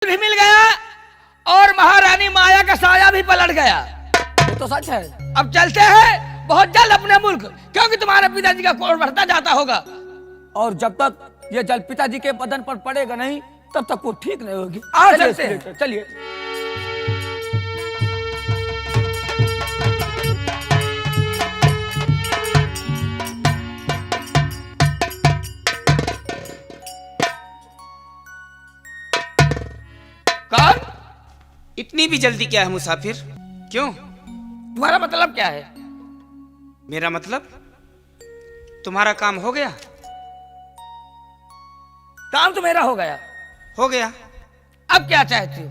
भी मिल गया और महारानी माया का साया भी पलट गया। ये तो सच है। अब चलते हैं बहुत जल्द अपने मुल्क, क्योंकि तुम्हारे पिताजी का कोढ़ बढ़ता जाता होगा। और जब तक ये जल पिताजी के बदन पर पड़ेगा नहीं तब तक वो ठीक नहीं होगी। आओ चलते हैं। चलिए। कौन? इतनी भी जल्दी क्या है मुसाफिर? क्यों? तुम्हारा मतलब क्या है? मेरा मतलब तुम्हारा काम हो गया? काम तो मेरा हो गया। हो गया। अब क्या चाहती हो?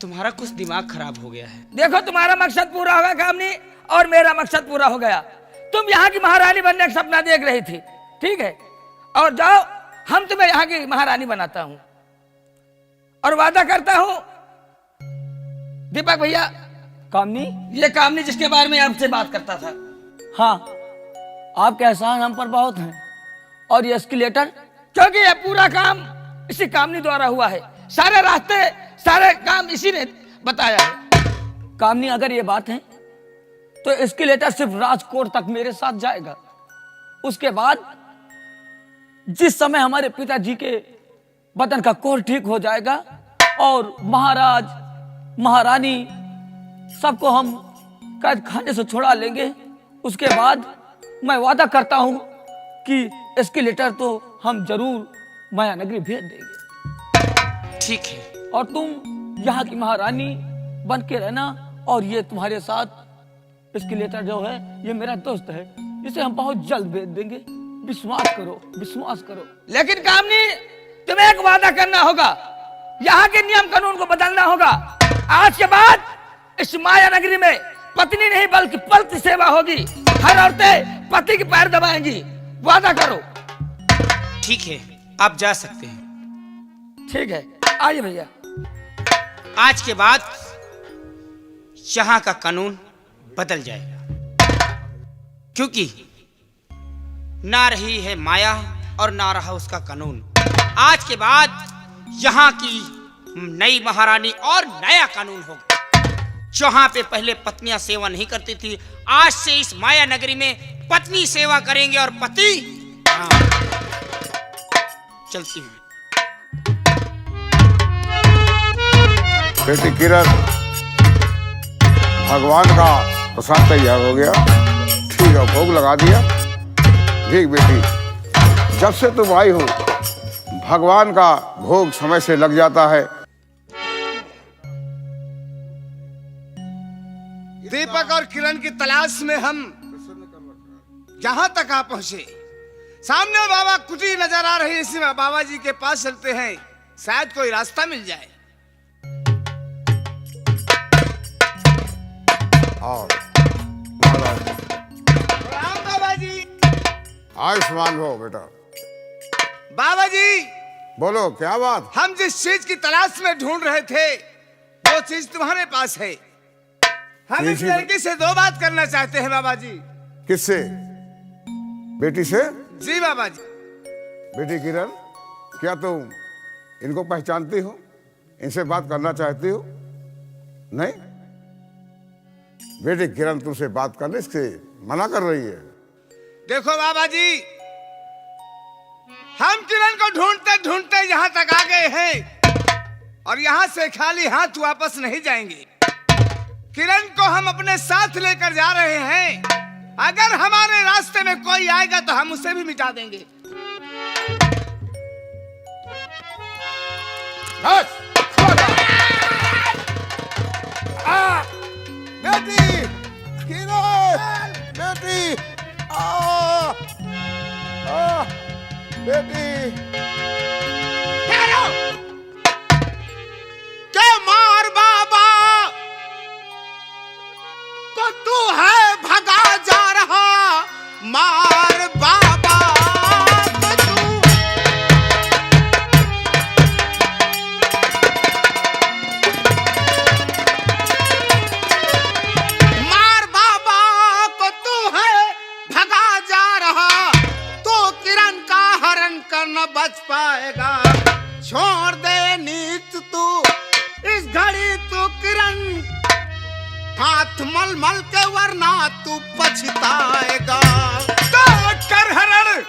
तुम्हारा कुछ दिमाग खराब हो गया है। देखो तुम्हारा मकसद पूरा होगा कामनी, और मेरा मकसद पूरा हो गया। तुम यहाँ की महारानी बनने का सपना देख रही थी, ठीक है, और जाओ, हम तुम्हें यहाँ की महारानी बनाता हूँ और वादा करता हूँ। दीपक भैया, कामनी, ये कामनी जिसके बारे में आपसे बात करता था। हाँ, आपके एहसान हम पर बहुत हैं। और ये एस्केलेटर, क्योंकि ये पूरा काम इसी कामनी द्वारा हुआ है। सारे रास्ते, सारे काम इसी ने बताया है। कामनी, अगर ये बात है तो एस्केलेटर सिर्फ राजकोट तक मेरे साथ जाएगा। उसके बाद जिस समय हमारे पिताजी के बदन का कोढ़ ठीक हो जाएगा और महाराज महारानी सबको हम कैद खाने से छुड़ा लेंगे, उसके बाद मैं वादा करता हूं कि एस्केलेटर तो हम जरूर माया नगरी भेज देंगे। ठीक है। और तुम यहाँ की महारानी बन के रहना। और ये तुम्हारे साथ एस्केलेटर जो है ये मेरा दोस्त है, इसे हम बहुत जल्द भेज देंगे। विश्वास करो, विश्वास करो। लेकिन कामनी, तुम्हें एक वादा करना होगा, यहाँ के नियम कानून को बदलना होगा। आज के बाद इस माया नगरी में पत्नी नहीं बल्कि पति सेवा होगी। हर औरतें पति के पैर दबाएंगी। वादा करो। ठीक है, आप जा सकते हैं। ठीक है, आइए भैया। आज के बाद यहाँ का कानून बदल जाएगा, क्योंकि ना रही है माया और ना रहा उसका कानून। आज के बाद यहाँ की नई महारानी और नया कानून होगा। जहां पे पहले पत्नियां सेवा नहीं करती थी, आज से इस माया नगरी में पत्नी सेवा करेंगे और पति। चलती हूँ। बेटी किरण, भगवान का प्रसाद तैयार हो गया। ठीक है, भोग लगा दिया। ठीक बेटी, जब से तुम आई हो भगवान का भोग समय से लग जाता है। दीपक और किरण की तलाश में हम जहां तक आ पहुंचे, सामने बाबा कुटी नजर आ रही है। इसी में बाबा जी के पास चलते हैं, शायद कोई रास्ता मिल जाए। और राम बाबा जी। आयुष्मान हो बेटा। बाबा जी, बोलो क्या बात? हम जिस चीज की तलाश में ढूंढ रहे थे वो चीज तुम्हारे पास है। हम इस लड़की से दो बात करना चाहते हैं बाबा जी। किससे? बेटी से? जी बाबा जी। बेटी किरण, क्या तुम इनको पहचानती हो? इनसे बात करना चाहती हो? नहीं? बेटी किरण तुमसे बात करने से मना कर रही है। देखो बाबा जी, हम किरण को ढूंढते ढूंढते यहाँ तक आ गए हैं और यहाँ से खाली हाथ वापस नहीं जाएंगे। किरण को हम अपने साथ लेकर जा रहे हैं। अगर हमारे रास्ते में कोई आएगा तो हम उसे भी मिटा देंगे। बेटी किरण, बेटी बेटी। क्या मार बाबा को तू है भगा जा रहा, मार बाबा को तू। मार बाबा को तू है भगा जा रहा, तो किरण का हरण कर न बच पाएगा। छोड़ दे नीच तू इस घड़ी तू किरण, हाथ मल मल के वरना तू पछताएगा। तो कर हरण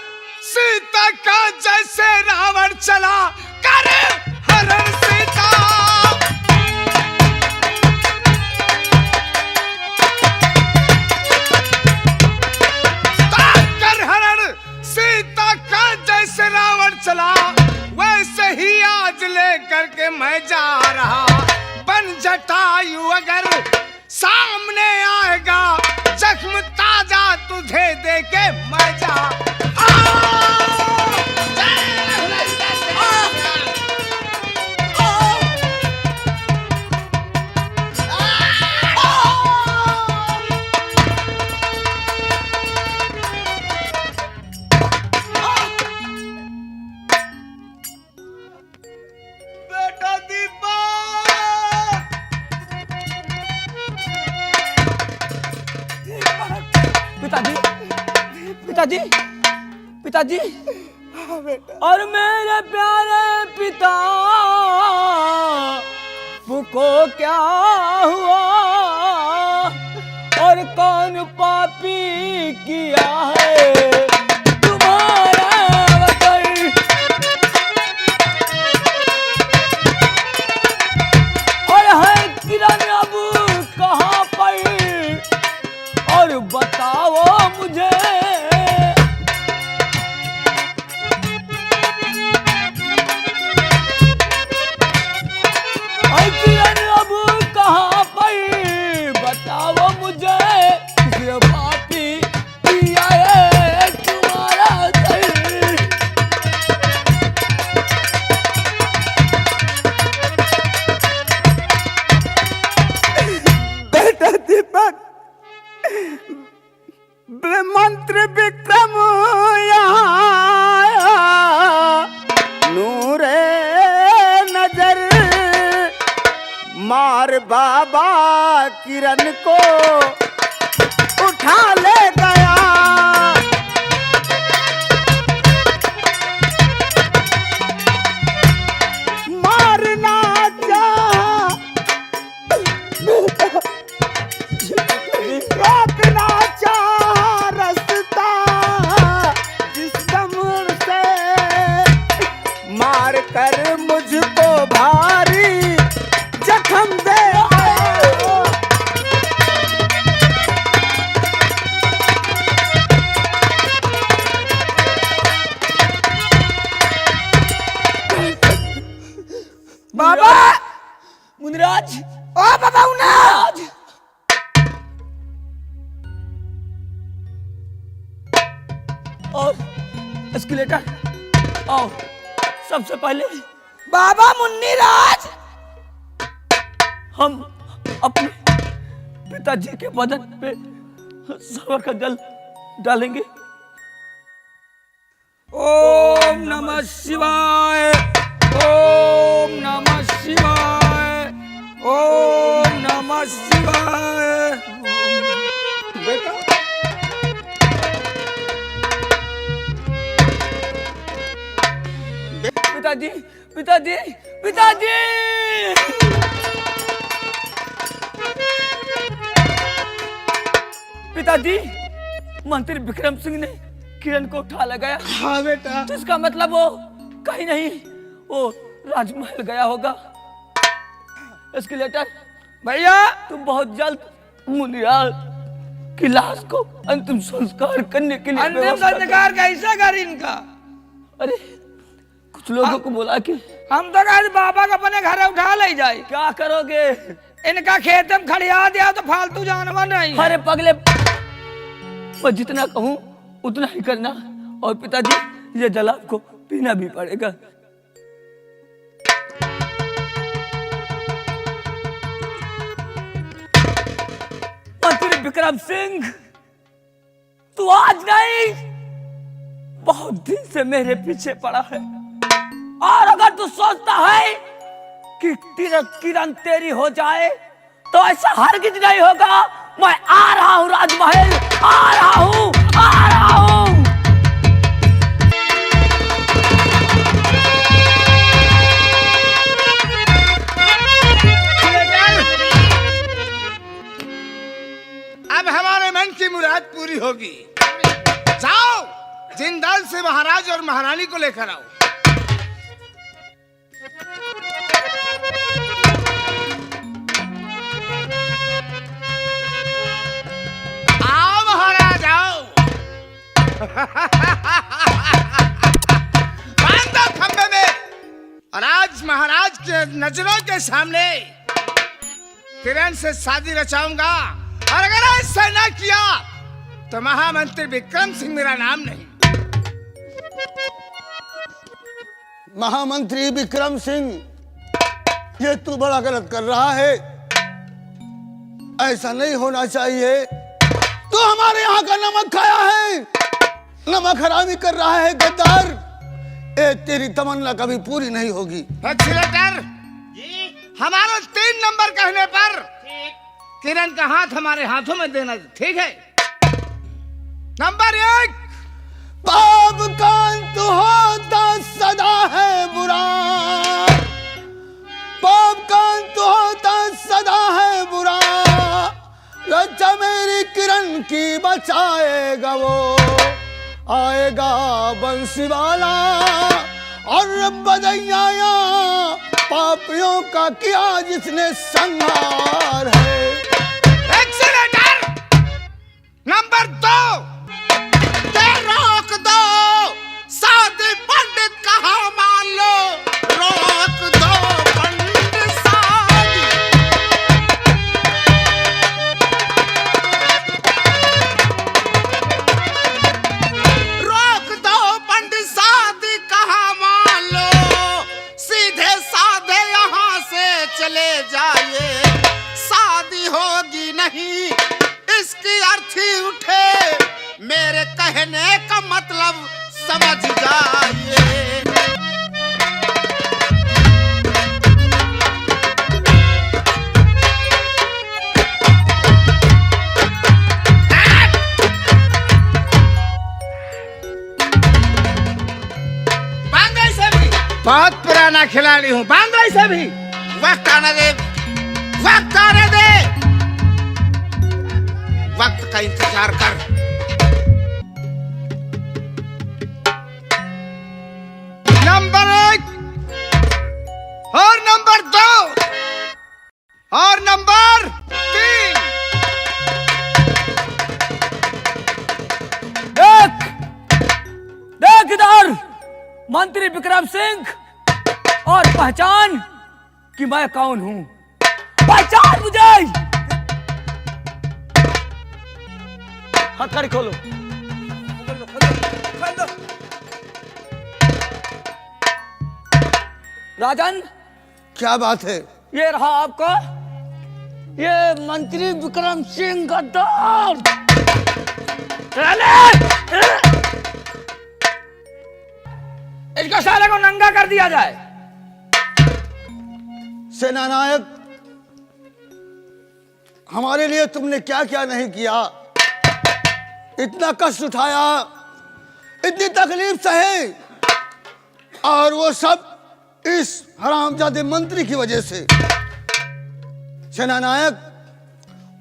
सीता का जैसे रावण चला, कर हरण सीता। कर हरण सीता का जैसे रावण चला, वैसे ही आज लेकर के मैं जा रहा। बन जटायु अगर सामने आएगा, जख्म ताजा तुझे दे के मैं जा। बेटा दीपक, पिताजी, पिताजी, पिताजी, और मेरे प्यारे पिता को क्या हुआ, और कौन पापी किया है तुम्हारा वतन। और है किरण अब कहाँ पर, और बताओ मुझे। और किरण अब कहाँ पर, बताओ मुझे। किस पापी किया है तुम्हारा दर। बेटा दीपक, मंत्र विक्रम यहाँ आया, नूरे नजर मार बाबा किरण को उठा ले गया। मारना चाहा, रोकना चाहा रास्ता, जिस दमन से मार कर मुझको भारी जख्म दे। बाबा, मुनिराज, ओ बाबा मुनिराज, और एस्केलेटर आओ। सबसे पहले बाबा मुन्नीराज, हम अपने पिताजी के बदन पे सबर का जल डालेंगे। ओम नमः शिवाय, ओम नमः शिवाय, ओम नमः शिवाय। बेटा पिताजी, पिताजी, पिताजी। पिताजी, मंत्री विक्रम सिंह ने किरण को उठा लगाया। हाँ बेटा, तो इसका मतलब वो कहीं नहीं, वो राजमहल गया होगा। एस्केलेटर भैया, तुम बहुत जल्द मुनियाल की लाश को अंतिम संस्कार करने के लिए अंतिम व्यवस्था करो। संस्कार कैसा कर इनका? अरे कुछ लोगों को बोला कि हम तो आज बाबा को अपने घर उठा ले जाए। क्या करोगे? इनका खेत में खड़िया दिया तो फालतू जानवर नहीं है। अरे पगले, मैं जितना कहूँ उतना ही करना। और पिताजी, ये जल आपको पीना भी पड़ेगा। मंत्री विक्रम सिंह, तू आज नहीं, बहुत दिन से मेरे पीछे पड़ा है। और अगर तू सोचता है कि किरण तेरी हो जाए तो ऐसा हरगिज नहीं होगा। मैं आ रहा हूं राजमहल, आ रहा हूं, आ रहा हूं। महाराज और महारानी को लेकर आओ। आओ महाराज आओ। बांध दो खंबे में और आज महाराज के नजरों के सामने किरण से शादी रचाऊंगा, और अगर ऐसा ना किया तो महामंत्री विक्रम सिंह मेरा नाम नहीं। महामंत्री विक्रम सिंह, ये तू बड़ा गलत कर रहा है। ऐसा नहीं होना चाहिए। तू हमारे यहाँ का नमक खाया है, नमक हरामी कर रहा है गद्दार। ए तेरी तमन्ना कभी पूरी नहीं होगी। एक्सीलेटर, हमारा 3 नंबर कहने पर किरण का हाथ हमारे हाथों में देना, ठीक है? नंबर 1, पाप का अंत होता सदा है बुरा, पाप का अंत होता सदा है बुरा। रक्षा मेरी किरण की बचाएगा वो, आएगा बंसी वाला और बदैया पापियों का किया जिसने संहार है। एक्सीलेटर, नंबर 2, रोक दो, साधु पंडित कहा मान लो, रोक दो पंडित साधु। रोक दो पंडित साधु कहा मान लो, सीधे साधे यहाँ से चले जाइए, शादी होगी नहीं इसकी अर्थी उठे, मेरे कहने का मतलब समझ जाइए। बांधो इसे भी। बहुत पुराना खिलाड़ी हूँ, बांधो इसे भी। वक्त आने दे, वक्त आने दे, वक्त का इंतजार कर। नंबर 1 और नंबर 2 और नंबर 3। देख देख इधर, मंत्री विक्रम सिंह, और पहचान कि मैं कौन हूं। पहचान मुझे। हथकड़ी खोलो। राजन, क्या बात है? ये रहा आपका, ये मंत्री विक्रम सिंह गद्दार। इसको साले को नंगा कर दिया जाए। सेनानायक, हमारे लिए तुमने क्या क्या नहीं किया, इतना कष्ट उठाया, इतनी तकलीफ सहे, और वो सब इस हरामजादे मंत्री की वजह से। सेनानायक,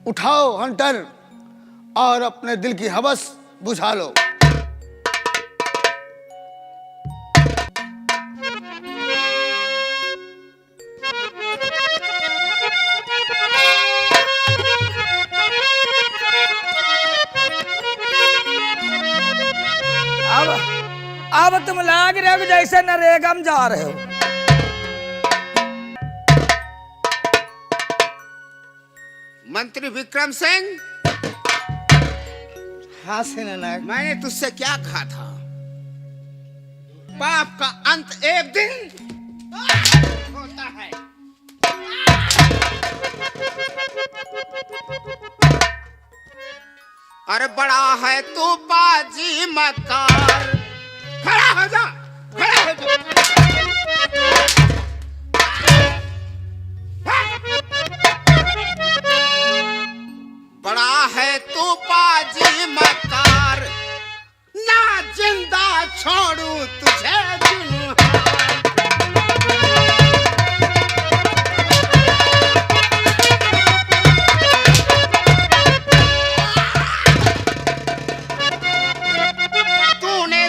उठाओ हंटर और अपने दिल की हवस बुझा लो। अब तुम लाग रहे हो जैसे नरेगा में जा रहे हो। मंत्री विक्रम सिंह, हाँ सेनानायक। मैंने तुझसे क्या कहा था? पाप का अंत एक दिन होता है। अरे बड़ा है तू बाजी मकार, खड़ा हो जा, खड़ा हो जा। बड़ा है तू बाजी मकार, ना जिंदा छोड़ू तुझे जुनूहार। तूने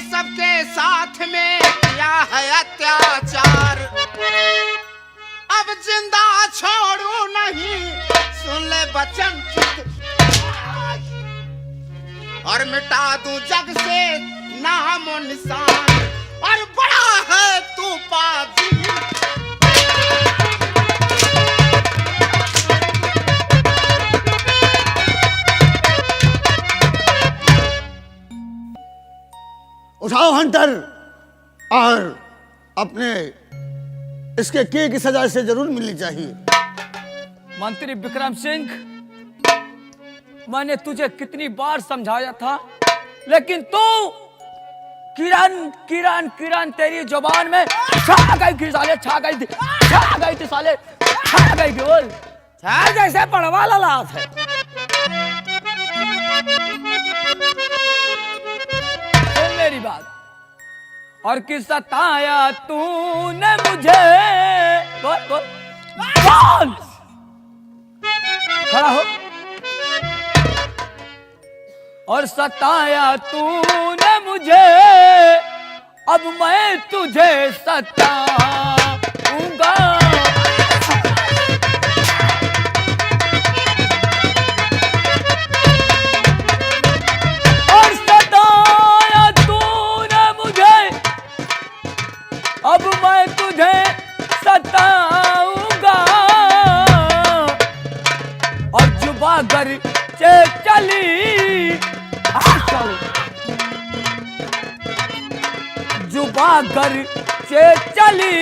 और मिटा दूं जग से नामो निशान, और बड़ा है तू पापी। उठाओ हंटर, और अपने इसके किए की सजा से जरूर मिलनी चाहिए। मंत्री विक्रम सिंह, मैंने तुझे कितनी बार समझाया था, लेकिन तू किरण किरण किरण तेरी जुबान में छा गई थी साले, छा गई थी साले, छा गई थी। बोल, छा जैसे पड़वा लात है। सुन मेरी बात, और कि सताया तूने मुझे, बोल बोल बोल, खड़ा हो। और सताया तूने मुझे, अब मैं तुझे सताऊंगा। और सताया तूने मुझे, अब मैं तुझे सताऊंगा। और जुबा गर से चली, जुबा गर से चली,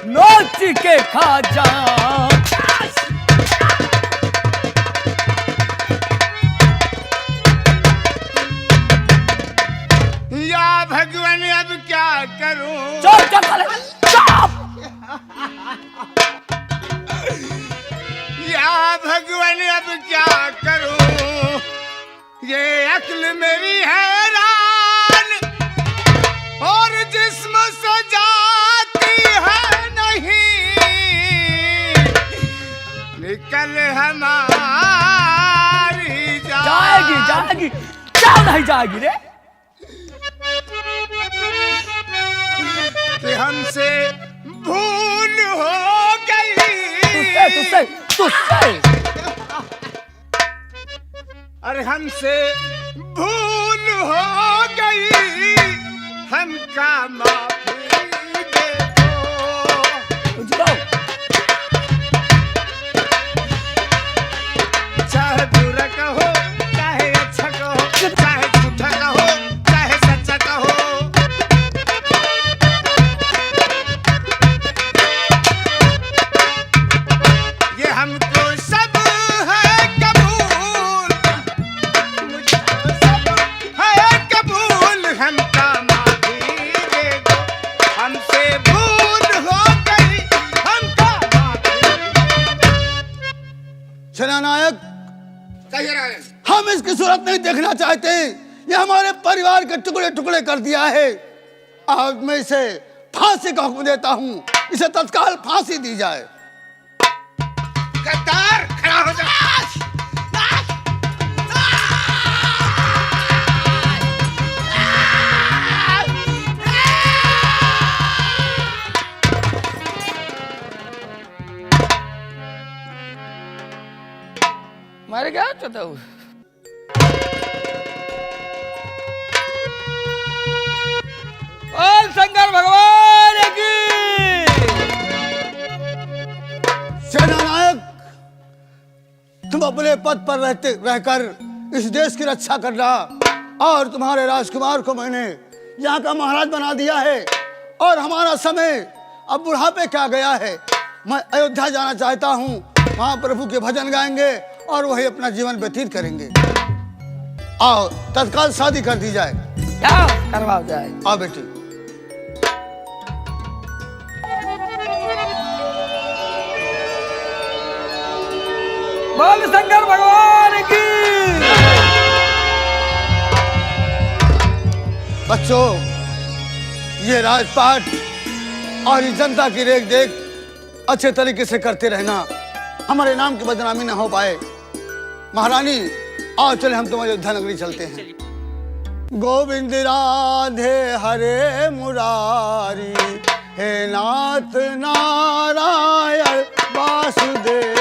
नोच के खा जा। या भगवान अब क्या करूं? चुप चुप साले, चुप। या भगवान अब क्या करूं? ये अक्ल मेरी हैरान, और जिस्म से जाती है नहीं, निकल हमारी जाएगी जाएगी, क्या नहीं जाएगी रे? कि हमसे भूल हो गई। तुझसे अरे हमसे भूल हो गई, हमका माफी दे दो। तुझको चाहे बुरा कहो, चाहे अच्छा कहो, चाहे झूठा कहो, चाहे सच्चा कहो, ये हमको सब है कबूल, मुझको सब है कबूल, हमका माफी दे दो। हमसे भूल हो गई, हमका माफी। सेनानायक, कहिए राजन। हम इसकी सूरत नहीं देखना चाहते। ये हमारे परिवार के टुकड़े टुकड़े कर दिया है। आज मैं इसे फांसी का हुक्म देता हूँ, इसे तत्काल फांसी दी जाए। गद्दार, खड़ा हो जा। मारे क्या चाहता हूँ? बोल शंकर भगवान की। सेनानायक, तुम अपने पद पर रहकर इस देश की रक्षा करना, और तुम्हारे राजकुमार को मैंने यहाँ का महाराज बना दिया है, और हमारा समय अब बुढ़ापे क्या गया है। मैं अयोध्या जाना चाहता हूँ, वहाँ प्रभु के भजन गाएंगे और वही अपना जीवन व्यतीत करेंगे। आओ तत्काल शादी कर दी जाए। क्या करवाओ जाए? आओ बेटी। बोल शंकर भगवान की। बच्चों, ये राजपाट और इस जनता की रेख देख अच्छे तरीके से करते रहना, हमारे नाम की बदनामी ना हो पाए। महारानी, आओ चले, हम तुम्हारे अयोध्या नगरी चलते हैं। गोविंद राधे हरे मुरारी, हे नाथ नारायण वासुदेव।